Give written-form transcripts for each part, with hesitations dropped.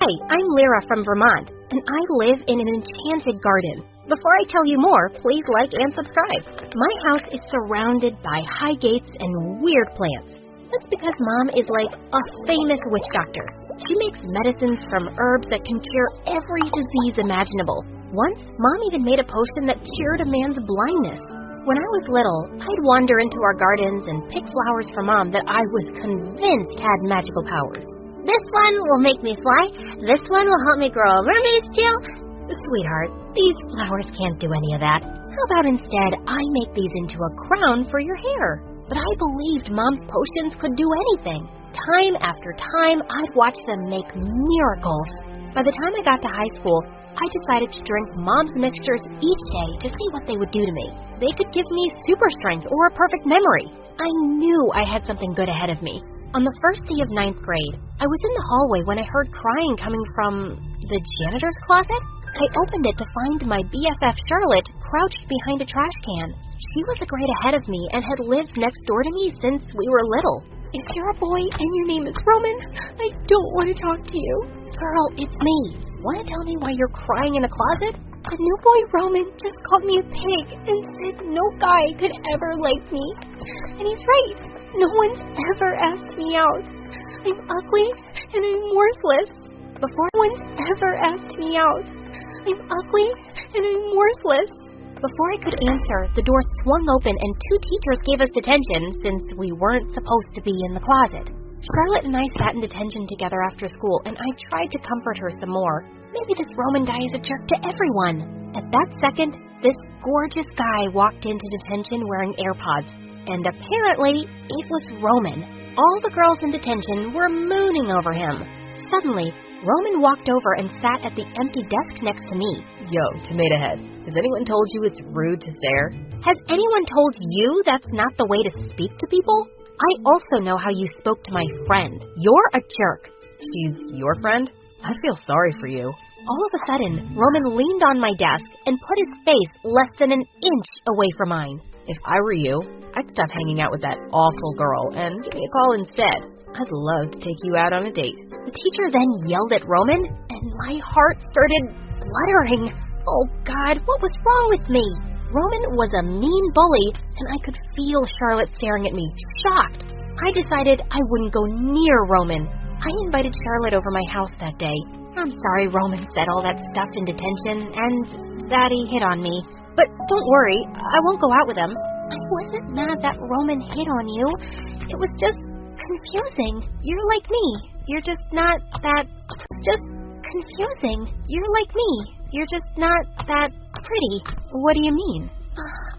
Hi, I'm Lyra from Vermont, and I live in an enchanted garden. Before I tell you more, please like and subscribe. My house is surrounded by high gates and weird plants. That's because Mom is like a famous witch doctor. She makes medicines from herbs that can cure every disease imaginable. Once, Mom even made a potion that cured a man's blindness. When I was little, I'd wander into our gardens and pick flowers for Mom that I was convinced had magical powers. This one will make me fly. This one will help me grow a mermaid's tail. Sweetheart, these flowers can't do any of that. How about instead I make these into a crown for your hair? But I believed Mom's potions could do anything. Time after time, I'd watch them make miracles. By the time I got to high school, I decided to drink Mom's mixtures each day to see what they would do to me. They could give me super strength or a perfect memory. I knew I had something good ahead of me. On the first day of 9th grade, I was in the hallway when I heard crying coming from the janitor's closet. I opened it to find my BFF Charlotte crouched behind a trash can. She was a grade ahead of me and had lived next door to me since we were little. If you're a boy and your name is Roman, I don't want to talk to you. Girl, it's me. Want to tell me why you're crying in a closet? The new boy Roman just called me a pig and said no guy could ever like me. And he's right. No one's ever asked me out. I'm ugly and I'm worthless. Before one's ever asked me out. I'm ugly and I'm worthless. Before I could answer, the door swung open and 2 teachers gave us detention since we weren't supposed to be in the closet. Charlotte and I sat in detention together after school, and I tried to comfort her some more. Maybe this Roman guy is a jerk to everyone. At that second, this gorgeous guy walked into detention wearing AirPods, and apparently it was Roman. All the girls in detention were mooning over him. Suddenly, Roman walked over and sat at the empty desk next to me. Yo, Tomato Head, has anyone told you it's rude to stare? Has anyone told you that's not the way to speak to people? I also know how you spoke to my friend. You're a jerk. She's your friend? I feel sorry for you. All of a sudden, Roman leaned on my desk and put his face less than an inch away from mine. If I were you, I'd stop hanging out with that awful girl and give me a call instead. I'd love to take you out on a date. The teacher then yelled at Roman, and my heart started fluttering. Oh God, what was wrong with me? Roman was a mean bully, and I could feel Charlotte staring at me, shocked. I decided I wouldn't go near Roman. I invited Charlotte over my house that day. I'm sorry Roman said all that stuff in detention, and that he hit on me. But don't worry, I won't go out with him. I wasn't mad that Roman hit on you. It was just confusing. You're like me. You're just not that... It's just confusing. You're like me. You're just not that pretty. What do you mean?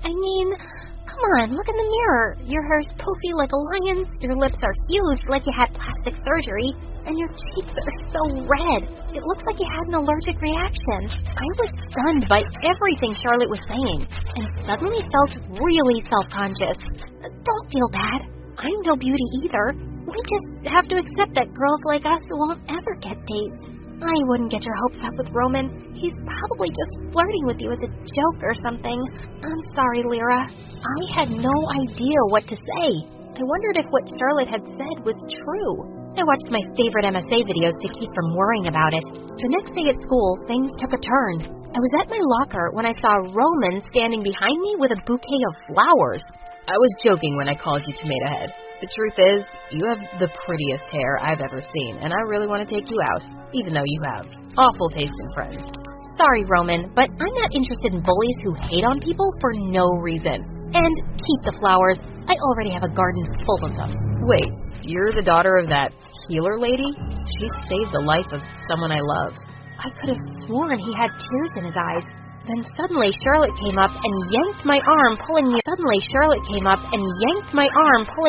I mean, come on, look in the mirror. Your hair's poofy like a lion's, your lips are huge like you had plastic surgery, and your cheeks are so red. It looks like you had an allergic reaction. I was stunned by everything Charlotte was saying, and suddenly felt really self-conscious. Don't feel bad. I'm no beauty either. We just have to accept that girls like us won't ever get dates. I wouldn't get your hopes up with Roman. He's probably just flirting with you as a joke or something. I'm sorry, Lyra. I had no idea what to say. I wondered if what Charlotte had said was true. I watched my favorite MSA videos to keep from worrying about it. The next day at school, things took a turn. I was at my locker when I saw Roman standing behind me with a bouquet of flowers. I was joking when I called you Tomato Head. The truth is, you have the prettiest hair I've ever seen, and I really want to take you out, even though you have awful taste in friends. Sorry, Roman, but I'm not interested in bullies who hate on people for no reason. And keep the flowers. I already have a garden full of them. Wait, you're the daughter of that healer lady? She saved the life of someone I loved. I could have sworn he had tears in his eyes. Then suddenly Charlotte came up and yanked my arm, pulling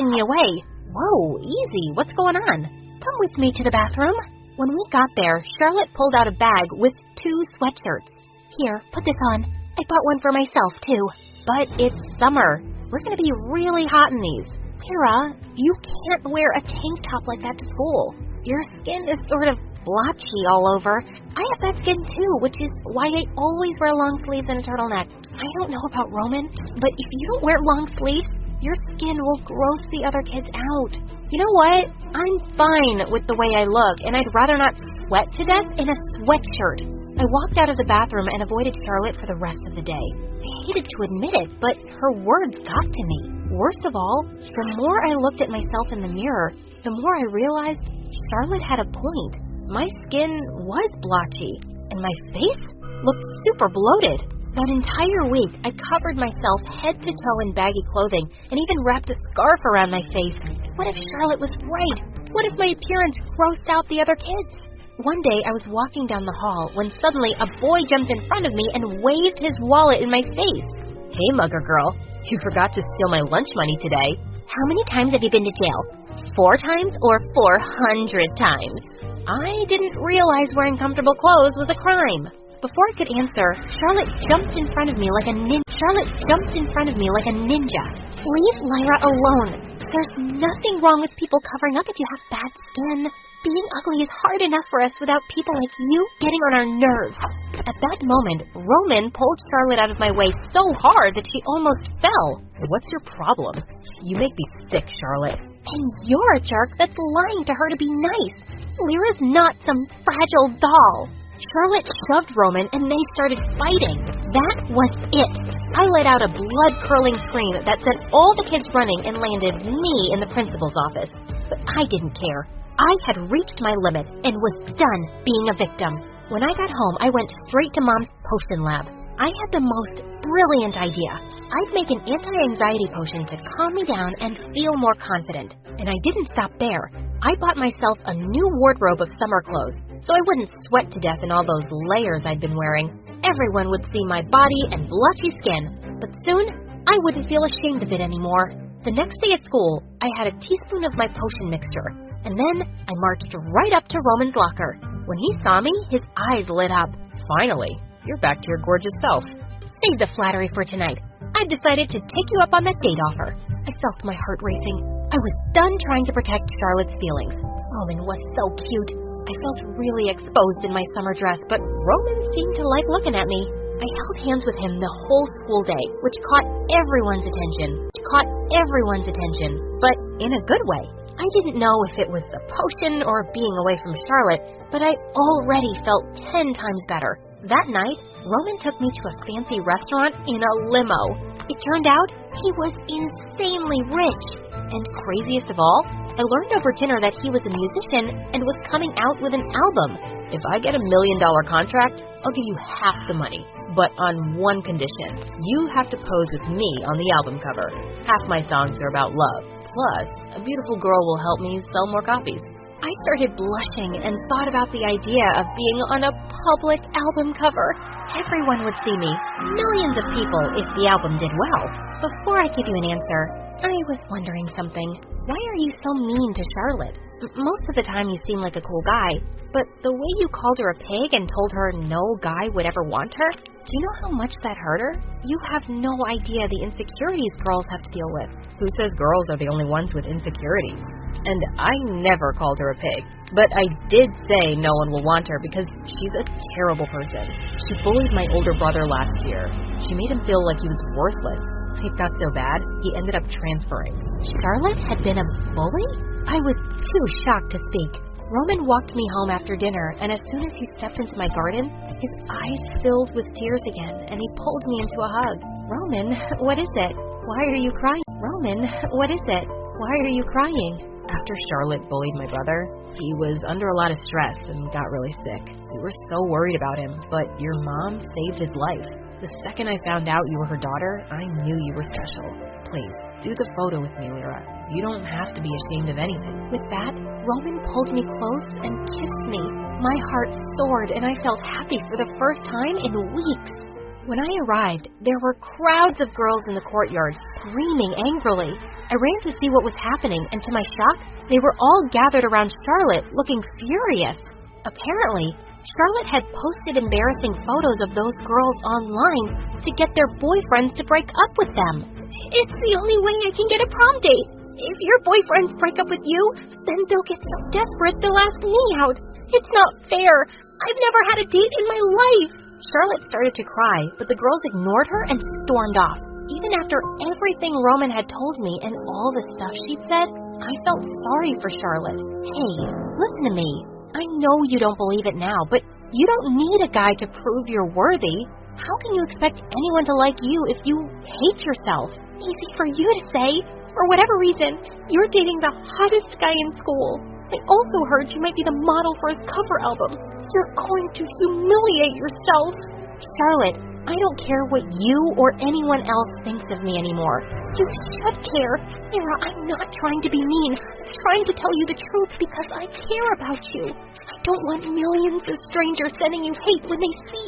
me away. Whoa, easy, what's going on? Come with me to the bathroom. When we got there, Charlotte pulled out a bag with 2 sweatshirts. Here, put this on. I bought one for myself, too. But it's summer. We're going to be really hot in these. Lyra, you can't wear a tank top like that to school. Your skin is sort of blotchy all over. I have that skin too, which is why I always wear long sleeves and a turtleneck. I don't know about Roman, but if you don't wear long sleeves, your skin will gross the other kids out. You know what? I'm fine with the way I look, and I'd rather not sweat to death in a sweatshirt. I walked out of the bathroom and avoided Charlotte for the rest of the day. I hated to admit it, but her words got to me. Worst of all, the more I looked at myself in the mirror, the more I realized Charlotte had a point. My skin was blotchy, and my face looked super bloated. That entire week, I covered myself head to toe in baggy clothing and even wrapped a scarf around my face. What if Charlotte was right? What if my appearance grossed out the other kids? One day, I was walking down the hall when suddenly a boy jumped in front of me and waved his wallet in my face. Hey, mugger girl, you forgot to steal my lunch money today. How many times have you been to jail? 4 times or 400 times? I didn't realize wearing comfortable clothes was a crime. Before I could answer, Charlotte jumped in front of me like a ninja. Leave Lyra alone. There's nothing wrong with people covering up if you have bad skin. Being ugly is hard enough for us without people like you getting on our nerves. At that moment, Roman pulled Charlotte out of my way so hard that she almost fell. What's your problem? You make me sick, Charlotte. And you're a jerk that's lying to her to be nice. Lyra's not some fragile doll. Charlotte shoved Roman and they started fighting. That was it. I let out a blood-curdling scream that sent all the kids running and landed me in the principal's office. But I didn't care. I had reached my limit and was done being a victim. When I got home, I went straight to Mom's potion lab. I had the most brilliant idea. I'd make an anti-anxiety potion to calm me down and feel more confident. And I didn't stop there. I bought myself a new wardrobe of summer clothes, so I wouldn't sweat to death in all those layers I'd been wearing. Everyone would see my body and blotchy skin, but soon I wouldn't feel ashamed of it anymore. The next day at school, I had a teaspoon of my potion mixture, and then I marched right up to Roman's locker. When he saw me, his eyes lit up. Finally, you're back to your gorgeous self. Save the flattery for tonight. I've decided to take you up on that date offer. I felt my heart racing. I was done trying to protect Charlotte's feelings. Roman was so cute. I felt really exposed in my summer dress, but Roman seemed to like looking at me. I held hands with him the whole school day, which caught everyone's attention. But in a good way. I didn't know if it was the potion or being away from Charlotte, but I already felt 10 times better. That night, Roman took me to a fancy restaurant in a limo. It turned out he was insanely rich. And craziest of all, I learned over dinner that he was a musician and was coming out with an album. If I get $1 million contract, I'll give you half the money, but on one condition. You have to pose with me on the album cover. Half my songs are about love. Plus, a beautiful girl will help me sell more copies. I started blushing and thought about the idea of being on a public album cover. Everyone would see me, millions of people, if the album did well. Before I give you an answer, I was wondering something. Why are you so mean to Charlotte? Most of the time you seem like a cool guy, but the way you called her a pig and told her no guy would ever want her, do you know how much that hurt her? You have no idea the insecurities girls have to deal with. Who says girls are the only ones with insecurities? And I never called her a pig, but I did say no one will want her because she's a terrible person. She bullied my older brother last year. She made him feel like he was worthless. It got so bad, he ended up transferring. Charlotte had been a bully? I was too shocked to speak. Roman walked me home after dinner, and as soon as he stepped into my garden, his eyes filled with tears again, and he pulled me into a hug. Roman, what is it? Why are you crying? Roman, what is it? Why are you crying? After Charlotte bullied my brother, he was under a lot of stress and got really sick. We were so worried about him, but your mom saved his life. The second I found out you were her daughter, I knew you were special. Please, do the photo with me, Lyra. You don't have to be ashamed of anything. With that, Roman pulled me close and kissed me. My heart soared and I felt happy for the first time in weeks. When I arrived, there were crowds of girls in the courtyard screaming angrily. I ran to see what was happening, and to my shock, they were all gathered around Charlotte, looking furious. Apparently, Charlotte had posted embarrassing photos of those girls online to get their boyfriends to break up with them. It's the only way I can get a prom date. If your boyfriends break up with you, then they'll get so desperate they'll ask me out. It's not fair. I've never had a date in my life. Charlotte started to cry, but the girls ignored her and stormed off. Even after everything Roman had told me and all the stuff she'd said, I felt sorry for Charlotte. Hey, listen to me. I know you don't believe it now, but you don't need a guy to prove you're worthy. How can you expect anyone to like you if you hate yourself? Easy for you to say. For whatever reason, you're dating the hottest guy in school. I also heard you might be the model for his cover album. You're going to humiliate yourself. Charlotte, I don't care what you or anyone else thinks of me anymore. You should care. Lyra, I'm not trying to be mean. I'm trying to tell you the truth because I care about you. I don't want millions of strangers sending you hate when they see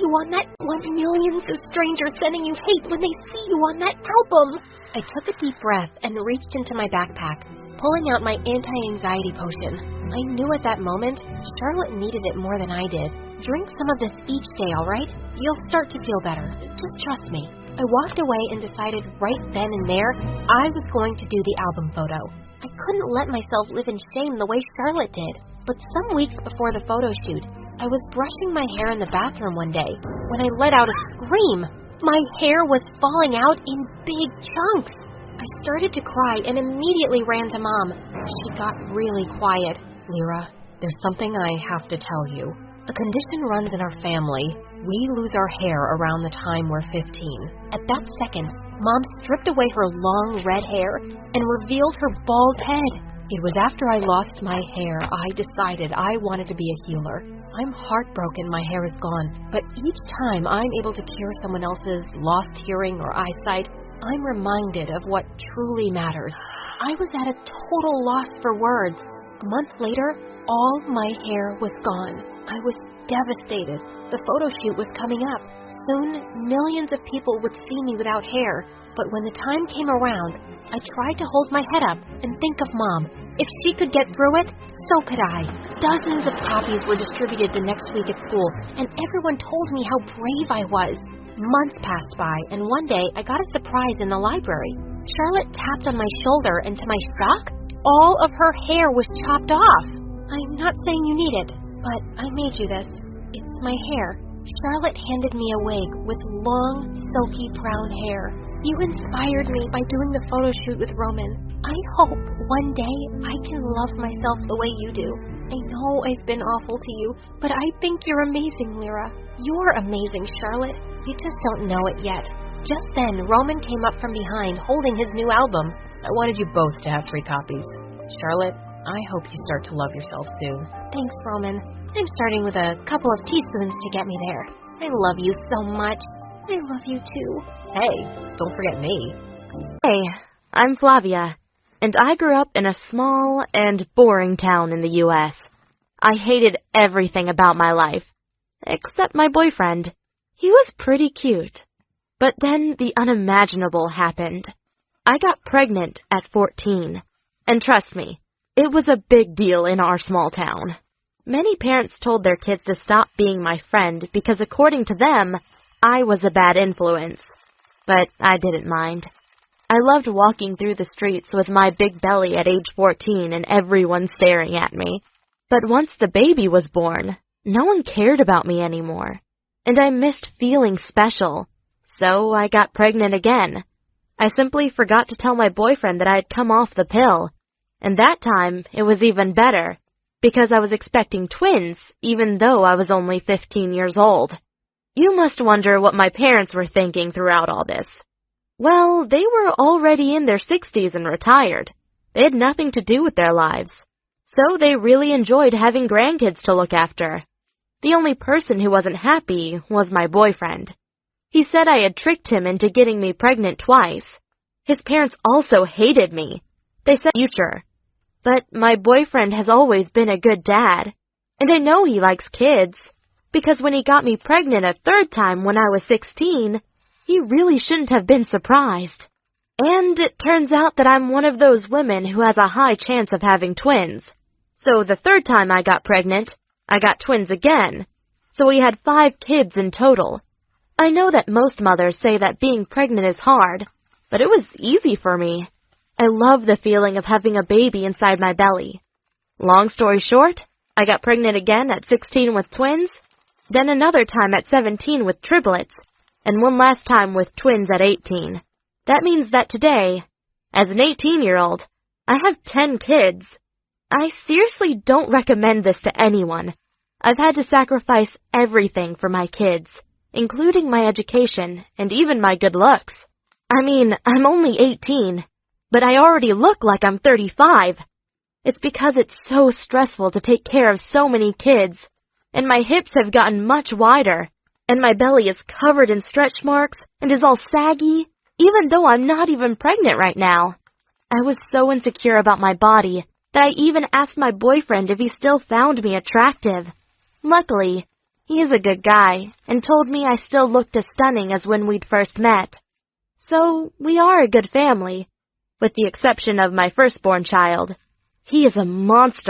you on that album. I took a deep breath and reached into my backpack, pulling out my anti-anxiety potion. I knew at that moment Charlotte needed it more than I did. Drink some of this each day, all right? You'll start to feel better. Just trust me. I walked away and decided right then and there I was going to do the album photo. I couldn't let myself live in shame the way Charlotte did. But some weeks before the photo shoot, I was brushing my hair in the bathroom one day when I let out a scream. My hair was falling out in big chunks. I started to cry and immediately ran to Mom. She got really quiet. Lyra, there's something I have to tell you. A condition runs in our family. We lose our hair around the time we're 15. At that second, Mom stripped away her long red hair and revealed her bald head. It was after I lost my hair I decided I wanted to be a healer. I'm heartbroken my hair is gone, but each time I'm able to cure someone else's lost hearing or eyesight, I'm reminded of what truly matters. I was at a total loss for words. A month later, all my hair was gone. I was devastated. The photo shoot was coming up. Soon, millions of people would see me without hair. But when the time came around, I tried to hold my head up and think of Mom. If she could get through it, so could I. Dozens of copies were distributed the next week at school, and everyone told me how brave I was. Months passed by, and one day I got a surprise in the library. Charlotte tapped on my shoulder, and to my shock, all of her hair was chopped off. I'm not saying you need it, but I made you this. It's my hair. Charlotte handed me a wig with long, silky brown hair. You inspired me by doing the photo shoot with Roman. I hope one day I can love myself the way you do. I know I've been awful to you, but I think you're amazing, Lyra. You're amazing, Charlotte. You just don't know it yet. Just then, Roman came up from behind holding his new album. I wanted you both to have 3 copies. Charlotte, I hope you start to love yourself soon. Thanks, Roman. I'm starting with a couple of teaspoons to get me there. I love you so much. I love you too. Hey, don't forget me. Hey, I'm Flavia, and I grew up in a small and boring town in the U.S. I hated everything about my life, except my boyfriend. He was pretty cute. But then the unimaginable happened. I got pregnant at 14. And trust me, it was a big deal in our small town. Many parents told their kids to stop being my friend because according to them, I was a bad influence. But I didn't mind. I loved walking through the streets with my big belly at age 14 and everyone staring at me. But once the baby was born, no one cared about me anymore. And I missed feeling special. So I got pregnant again. I simply forgot to tell my boyfriend that I had come off the pill. And that time, it was even better, because I was expecting twins, even though I was only 15 years old. You must wonder what my parents were thinking throughout all this. Well, they were already in their 60s and retired. They had nothing to do with their lives. So they really enjoyed having grandkids to look after. The only person who wasn't happy was my boyfriend. He said I had tricked him into getting me pregnant twice. His parents also hated me. They said future. But my boyfriend has always been a good dad. And I know he likes kids. Because when he got me pregnant a 3rd time when I was 16, he really shouldn't have been surprised. And it turns out that I'm one of those women who has a high chance of having twins. So the 3rd time I got pregnant, I got twins again. So we had 5 kids in total. I know that most mothers say that being pregnant is hard, but it was easy for me. I love the feeling of having a baby inside my belly. Long story short, I got pregnant again at 16 with twins, then another time at 17 with triplets, and one last time with twins at 18. That means that today, as an 18-year-old, I have 10 kids. I seriously don't recommend this to anyone. I've had to sacrifice everything for my kids, including my education and even my good looks. I mean, I'm only 18, but I already look like I'm 35. It's because it's so stressful to take care of so many kids, and my hips have gotten much wider, and my belly is covered in stretch marks and is all saggy, even though I'm not even pregnant right now. I was so insecure about my body that I even asked my boyfriend if he still found me attractive. Luckily, he is a good guy and told me I still looked as stunning as when we'd first met. So, we are a good family, with the exception of my firstborn child. He is a monster.